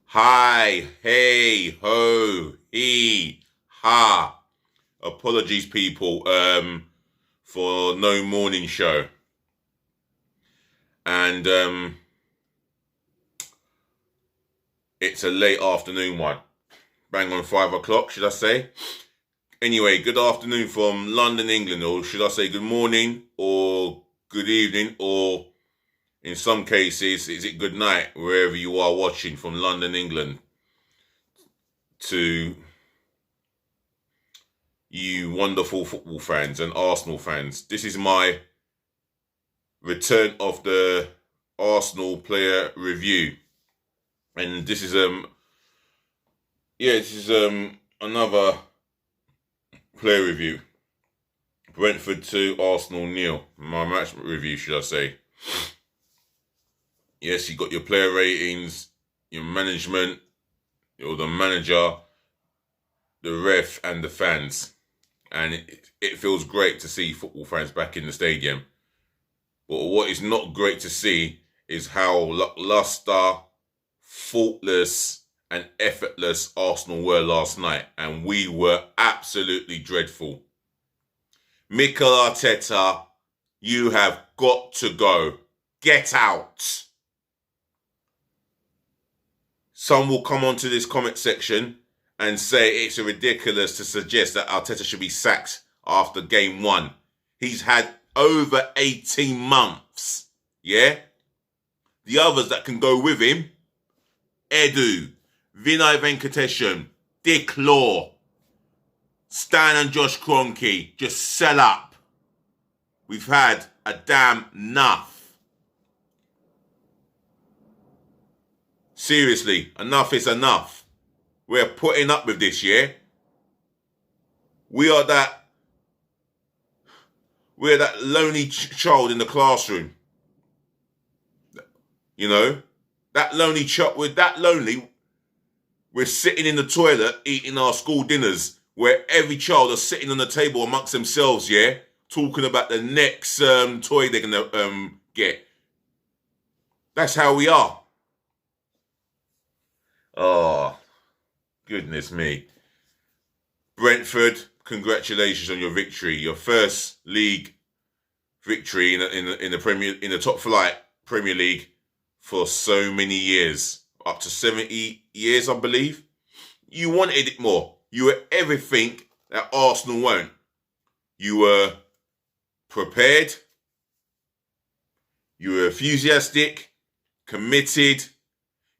Hi, hey, ho, he, ha. Apologies, people, for no morning show. And it's a late afternoon one. Bang on 5 o'clock, should I say? Anyway, good afternoon from London, England, or should I say good morning, or good evening, or in some cases, is it good night, wherever you are watching from London, England, to you wonderful football fans and Arsenal fans. This is my return of the Arsenal player review. And this is another player review. Brentford 2, Arsenal 0. My match review, should I say. Yes, you got your player ratings, your management, or the manager, the ref, and the fans. And it feels great to see football fans back in the stadium. But what is not great to see is how lackluster, faultless, and effortless Arsenal were last night. And we were absolutely dreadful. Mikel Arteta, you have got to go. Get out. Some will come onto this comment section and say it's ridiculous to suggest that Arteta should be sacked after game one. He's had over 18 months, yeah? The others that can go with him, Edu, Vinay Venkatesham, Dick Law, Stan and Josh Kroenke, just sell up. We've had a damn enough. Seriously, enough is enough. We're putting up with this, yeah? We're that lonely child in the classroom. You know? That lonely child, we're that lonely. We're sitting in the toilet eating our school dinners where every child is sitting on the table amongst themselves, yeah? Talking about the next toy they're going to get. That's how we are. Oh, goodness me. Brentford, congratulations on your victory. Your first league victory in the top flight Premier League for so many years. Up to 70 years, I believe. You wanted it more. You were everything that Arsenal weren't. You were prepared. You were enthusiastic, committed.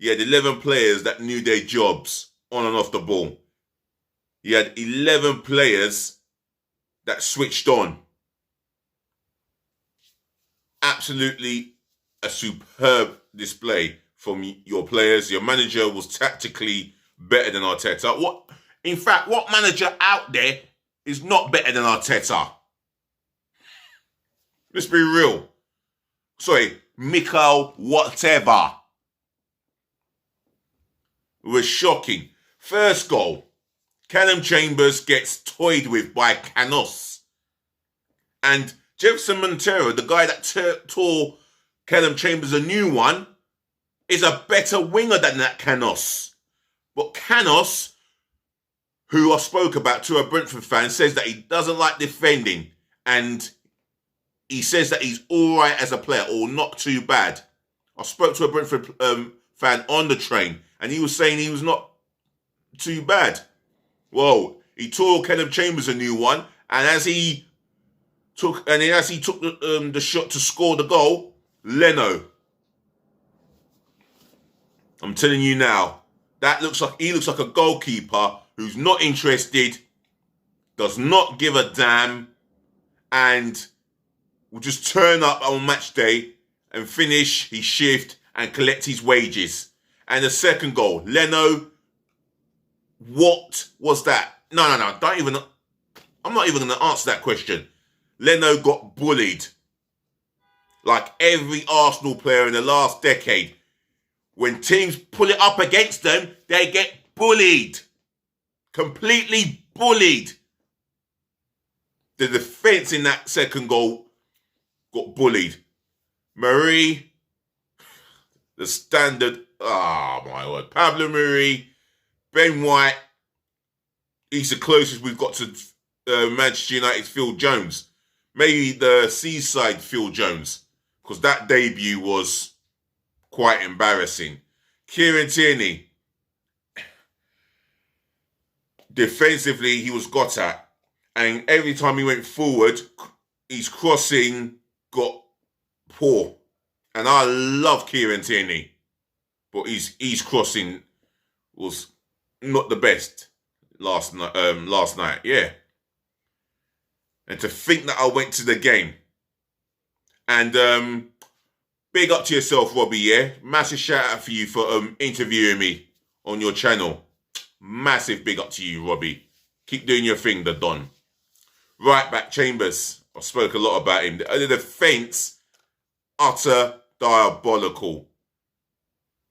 You had 11 players that knew their jobs on and off the ball. You had 11 players that switched on. Absolutely a superb display from your players. Your manager was tactically better than Arteta. What manager out there is not better than Arteta? Let's be real. Sorry, Mikel whatever. It was shocking. First goal, Callum Chambers gets toyed with by Canos. And Jefferson Montero, the guy that tore Callum Chambers a new one, is a better winger than that Canos. But Canos, who I spoke about to a Brentford fan, says that he doesn't like defending. And he says that he's all right as a player, or not too bad. I spoke to a Brentford fan on the train, and he was saying he was not too bad. Well, he tore Callum Chambers a new one, and as he took the shot to score the goal, Leno. I'm telling you now, he looks like a goalkeeper who's not interested, does not give a damn, and will just turn up on match day and finish his shift and collect his wages. And the second goal, Leno, what was that? No, I'm not even going to answer that question. Leno got bullied. Like every Arsenal player in the last decade. When teams pull it up against them, they get bullied. Completely bullied. The defence in that second goal got bullied. Marie, The standard, my word. Pablo Mari, Ben White, he's the closest we've got to Manchester United's Phil Jones. Maybe the seaside Phil Jones, because that debut was quite embarrassing. Kieran Tierney, defensively, he was got at. And every time he went forward, his crossing got poor. And I love Kieran Tierney, but his crossing was not the best last night. Yeah. And to think that I went to the game. And big up to yourself, Robbie, yeah? Massive shout out for you for interviewing me on your channel. Massive big up to you, Robbie. Keep doing your thing, the Don. Right back, Chambers. I spoke a lot about him. The defence, utter diabolical.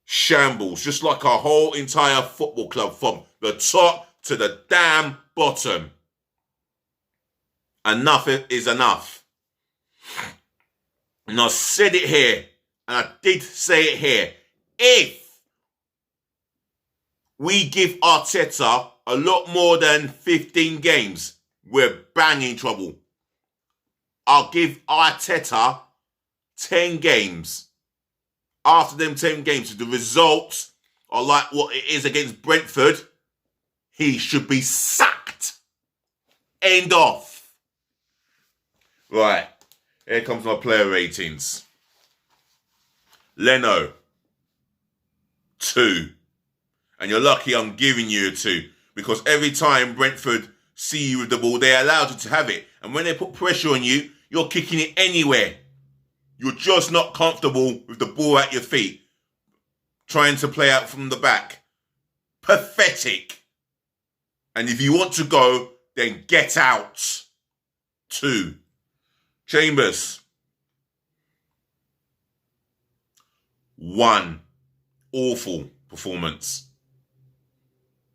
Shambles, just like our whole entire football club from the top to the damn bottom. Enough is enough. And I said it here, and I did say it here. If we give Arteta a lot more than 15 games, we're banging trouble. I'll give Arteta 10 games. After them 10 games, if the results are like what it is against Brentford, he should be sacked. End off. Right. Here comes my player ratings. Leno, 2. And you're lucky I'm giving you a 2. Because every time Brentford see you with the ball, they're allowed you to have it. And when they put pressure on you, you're kicking it anywhere. You're just not comfortable with the ball at your feet. Trying to play out from the back. Pathetic. And if you want to go, then get out. 2. Chambers. 1. Awful performance.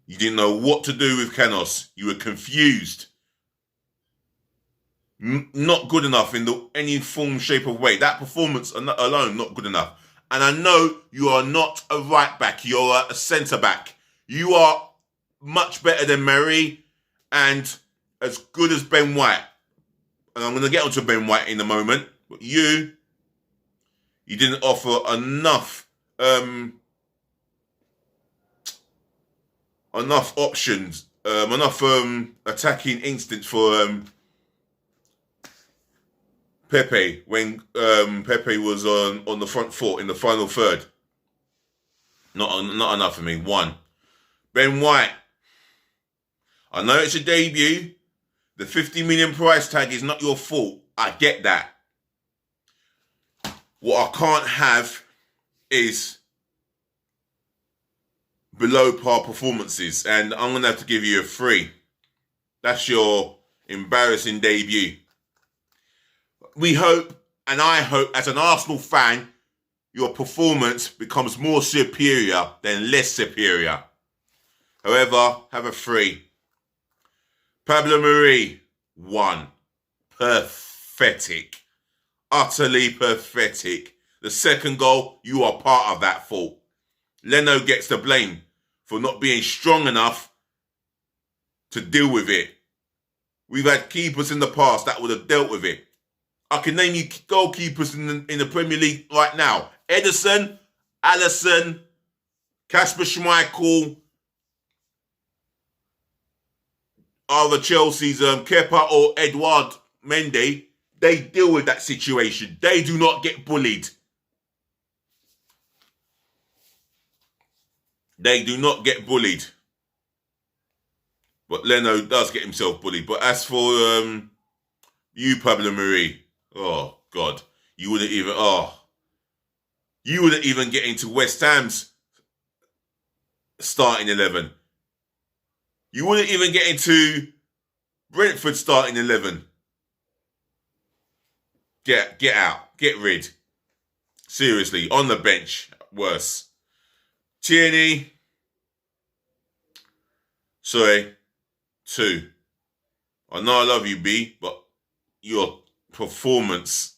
You didn't know what to do with Canos. You were confused. Not good enough in any form, shape, or way. That performance alone, not good enough. And I know you are not a right back. You're a centre back. You are much better than Mari and as good as Ben White. And I'm going to get onto Ben White in a moment. But you didn't offer enough options, enough attacking instinct for Pepe when Pepe was on the front foot in the final third. Not enough for me. 1. Ben White. I know it's a debut. The 50 million price tag is not your fault. I get that. What I can't have is below par performances. And I'm going to have to give you a 3. That's your embarrassing debut. We hope, and I hope, as an Arsenal fan, your performance becomes more superior than less superior. However, have a 3. Pablo Mari, 1. Pathetic. Utterly pathetic. The second goal, you are part of that fault. Leno gets the blame for not being strong enough to deal with it. We've had keepers in the past that would have dealt with it. I can name you goalkeepers in the Premier League right now. Ederson, Alisson, Kasper Schmeichel, either Chelsea's Kepa or Edouard Mendy. They deal with that situation. They do not get bullied. They do not get bullied. But Leno does get himself bullied. But as for you, Pablo Mari, oh God, you wouldn't even get into West Ham's starting 11. You wouldn't even get into Brentford starting 11. Get out. Get rid. Seriously, on the bench, worse. Tierney, sorry, 2. I know I love you, B, but your performance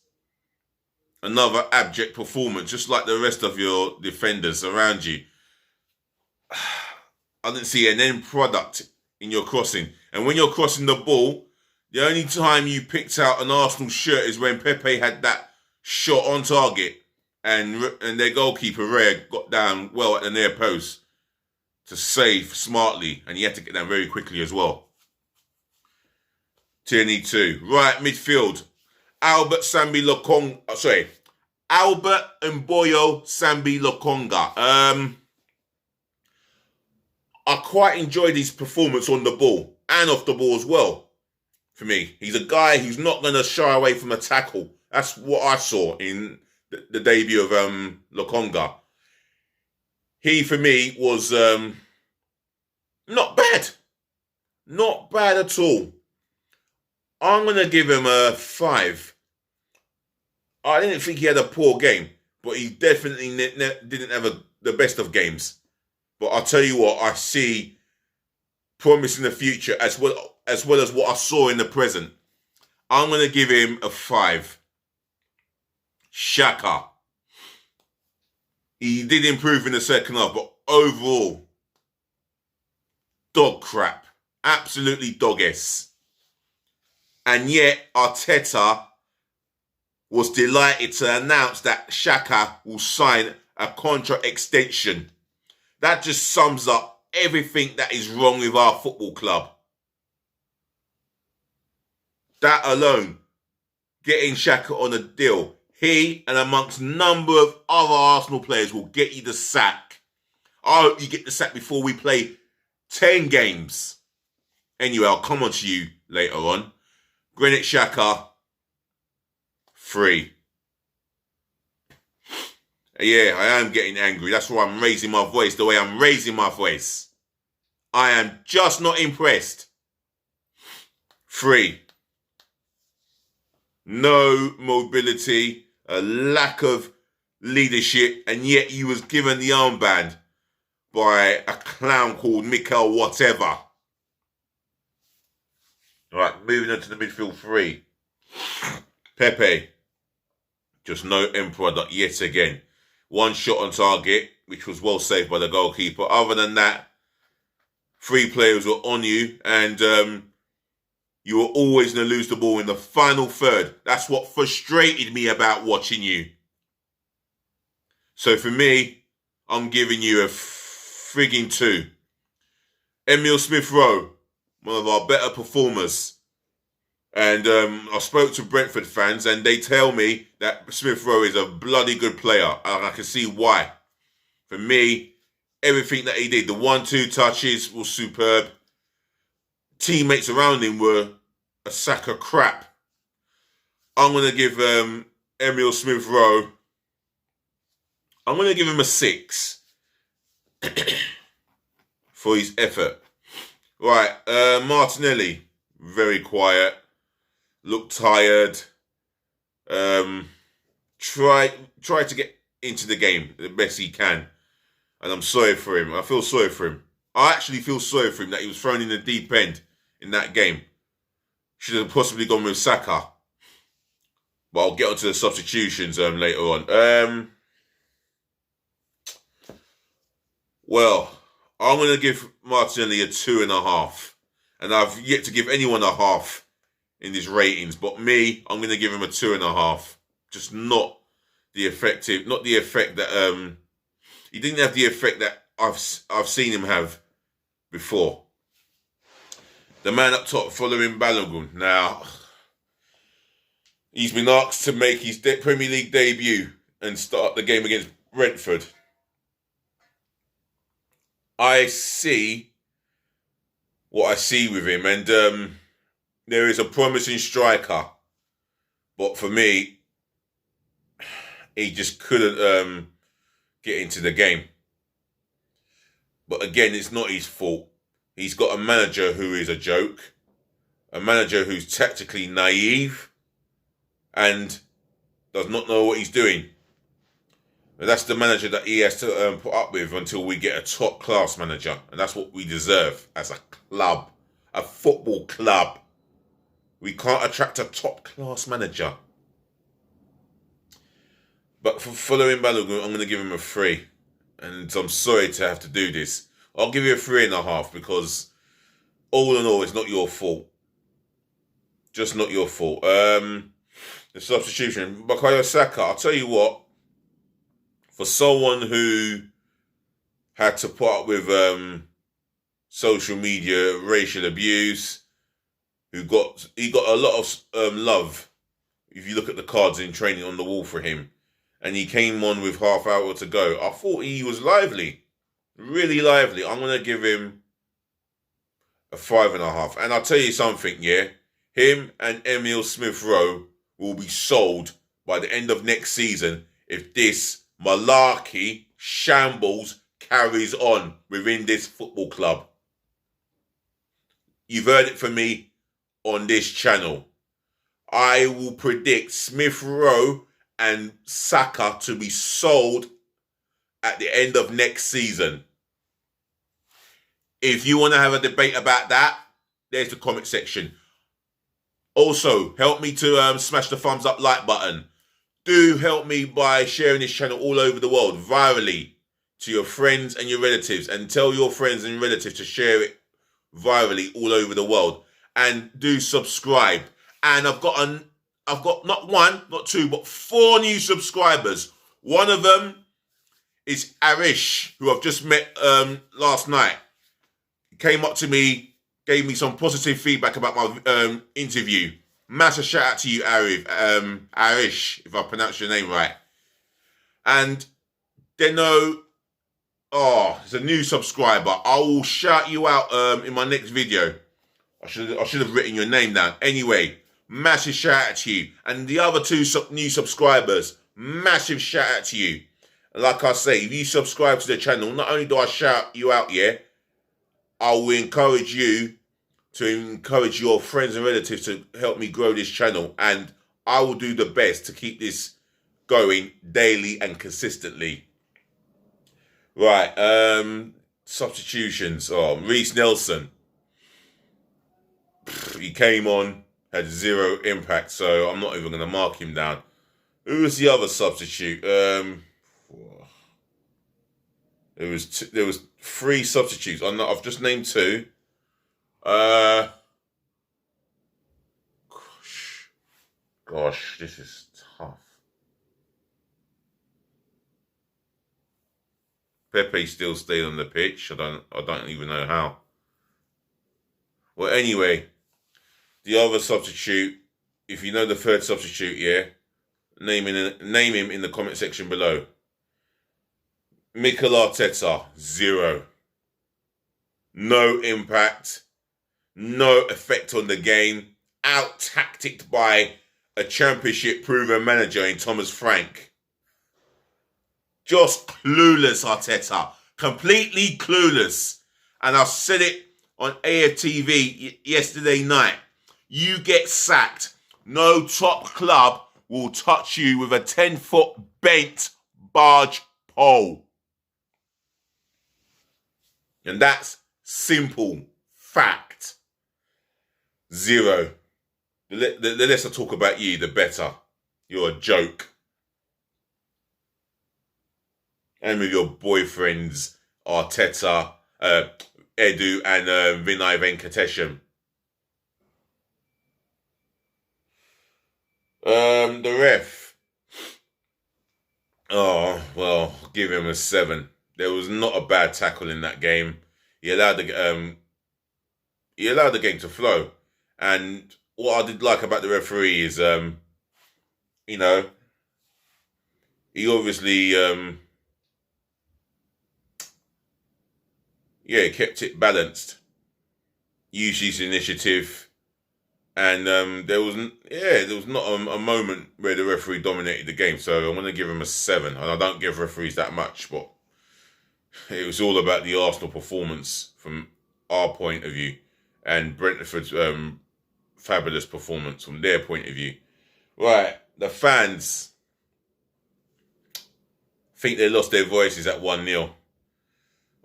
another abject performance, just like the rest of your defenders around you. I didn't see an end product in your crossing. And when you're crossing the ball, the only time you picked out an Arsenal shirt is when Pepe had that shot on target and their goalkeeper, Rea, got down well at the near post to save smartly. And he had to get down very quickly as well. Tierney 2. Right, midfield. Albert Mboyo Sambi Lokonga. I quite enjoyed his performance on the ball and off the ball as well. For me, he's a guy who's not going to shy away from a tackle. That's what I saw in the debut of Lokonga. He, for me, was not bad. Not bad at all. I'm going to give him a 5. I didn't think he had a poor game, but he definitely didn't have the best of games. But I'll tell you what, I see promise in the future as well as what I saw in the present. I'm going to give him a 5. Xhaka. He did improve in the second half, but overall, dog crap. Absolutely dog-esque. And yet, Arteta was delighted to announce that Xhaka will sign a contract extension. That just sums up everything that is wrong with our football club. That alone, getting Xhaka on a deal, he and amongst a number of other Arsenal players will get you the sack. I hope you get the sack before we play 10 games. Anyway, I'll come on to you later on. Granit Xhaka, 3. Yeah, I am getting angry. That's why I'm raising my voice the way I'm raising my voice. I am just not impressed. 3. No mobility, a lack of leadership, and yet he was given the armband by a clown called Mikel whatever. Right, moving on to the midfield 3. Pepe. Just no end product yet again. 1 shot on target, which was well saved by the goalkeeper. Other than that, 3 players were on you, and you were always going to lose the ball in the final third. That's what frustrated me about watching you. So for me, I'm giving you a frigging 2. Emile Smith-Rowe, one of our better performers. And I spoke to Brentford fans and they tell me that Smith-Rowe is a bloody good player. And I can see why. For me, everything that he did, the 1-2 touches was superb. Teammates around him were a sack of crap. I'm going to give Emile Smith-Rowe, I'm going to give him a 6 for his effort. Right, Martinelli, very quiet. Looked tired. Try to get into the game the best he can. And I'm sorry for him. I feel sorry for him. I actually feel sorry for him that he was thrown in the deep end in that game. Should have possibly gone with Saka. But I'll get onto the substitutions later on. Well, I'm going to give Martinelli a 2.5. And I've yet to give anyone a half in these ratings, but me, I'm going to give him a 2.5. Just not the effect that he didn't have the effect that I've seen him have before. The man up top following Balogun. Now, he's been asked to make his Premier League debut and start the game against Brentford. I see what I see with him, and there is a promising striker, but for me, he just couldn't get into the game. But again, it's not his fault. He's got a manager who is a joke, a manager who's tactically naive and does not know what he's doing. And that's the manager that he has to put up with until we get a top-class manager. And that's what we deserve as a club, a football club. We can't attract a top-class manager. But for following Balogun, I'm going to give him a 3. And I'm sorry to have to do this. I'll give you a 3.5 because all in all, it's not your fault. Just not your fault. The substitution. Bukayo Saka, I'll tell you what. For someone who had to put up with social media racial abuse, he got a lot of love. If you look at the cards in training on the wall for him, and he came on with half hour to go, I thought he was lively, really lively. I'm gonna give him a 5.5. And I'll tell you something, yeah, him and Emile Smith-Rowe will be sold by the end of next season if this malarkey shambles carries on within this football club. You've heard it from me on this channel. I will predict Smith-Rowe and Saka to be sold at the end of next season. If you want to have a debate about that, there's the comment section. Also, help me to smash the thumbs up like button. Do help me by sharing this channel all over the world, virally, to your friends and your relatives. And tell your friends and relatives to share it virally all over the world. And do subscribe. And I've got not 1, not 2, but 4 new subscribers. One of them is Arish, who I've just met last night. He came up to me, gave me some positive feedback about my interview. Massive shout out to you, Arish, if I pronounce your name right. And Deno, it's a new subscriber. I will shout you out in my next video. I should have written your name down. Anyway, massive shout out to you. And the other 2 new subscribers, massive shout out to you. Like I say, if you subscribe to the channel, not only do I shout you out, yeah, I will encourage you to encourage your friends and relatives to help me grow this channel. And I will do the best to keep this going daily and consistently. Right, substitutions. Reece Nelson. He came on, had 0 impact, so I'm not even going to mark him down. Who was the other substitute? There was 3 substitutes. I've just named 2. Gosh, this is tough. Pepe still stayed on the pitch. I don't even know how. Well, anyway, the other substitute, if you know the 3rd substitute, yeah, name him in the comment section below. Mikel Arteta, 0. No impact. No effect on the game. Out-tacticked by a championship-proven manager in Thomas Frank. Just clueless, Arteta. Completely clueless. And I said it on AFTV yesterday night. You get sacked. No top club will touch you with a 10-foot bent barge pole. And that's simple fact. 0. The less I talk about you, the better. You're a joke. And with your boyfriends, Arteta, Edu, and Vinay Venkatesham. The ref. Well, give him a 7. There was not a bad tackle in that game. He allowed the game to flow. And what I did like about the referee is, he obviously, kept it balanced. Used his initiative. And there was not a moment where the referee dominated the game. So I'm going to give him a 7. And I don't give referees that much, but it was all about the Arsenal performance from our point of view. And Brentford's fabulous performance from their point of view. Right, the fans think they lost their voices at 1-0.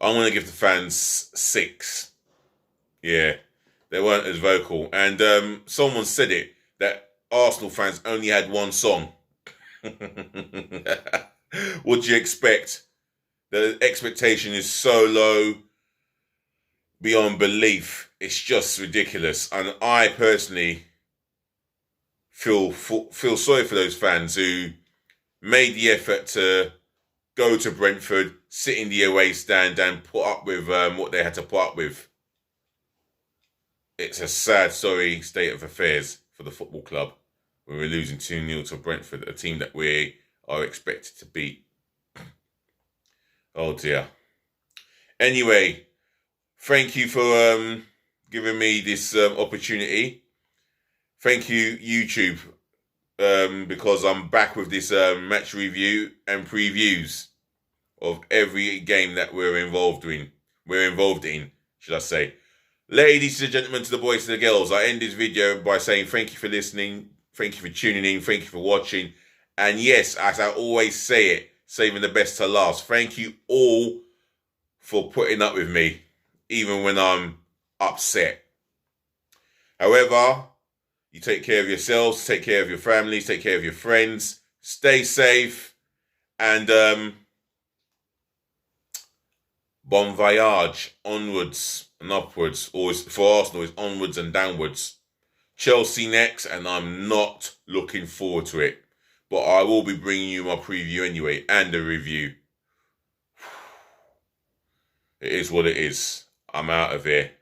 I'm going to give the fans 6. Yeah, they weren't as vocal. And someone said it, that Arsenal fans only had one song. What do you expect? The expectation is so low beyond belief. It's just ridiculous. And I personally feel sorry for those fans who made the effort to go to Brentford, sit in the away stand and put up with what they had to put up with. It's a sad, sorry state of affairs for the football club when we're losing 2-0 to Brentford, a team that we are expected to beat. Oh dear. Anyway, thank you for giving me this opportunity. Thank you, YouTube, because I'm back with this match review and previews of every game that we're involved in, should I say. Ladies and gentlemen, to the boys and the girls, I end this video by saying thank you for listening, thank you for tuning in, thank you for watching. And yes, as I always say it, saving the best to last. Thank you all for putting up with me, even when I'm upset. However, you take care of yourselves, take care of your families, take care of your friends, stay safe, and bon voyage, onwards and upwards. Always for Arsenal, it's onwards and downwards. Chelsea next, and I'm not looking forward to it. But I will be bringing you my preview anyway, and a review. It is what it is. I'm out of here.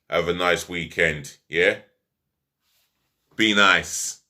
Have a nice weekend, yeah? Be nice.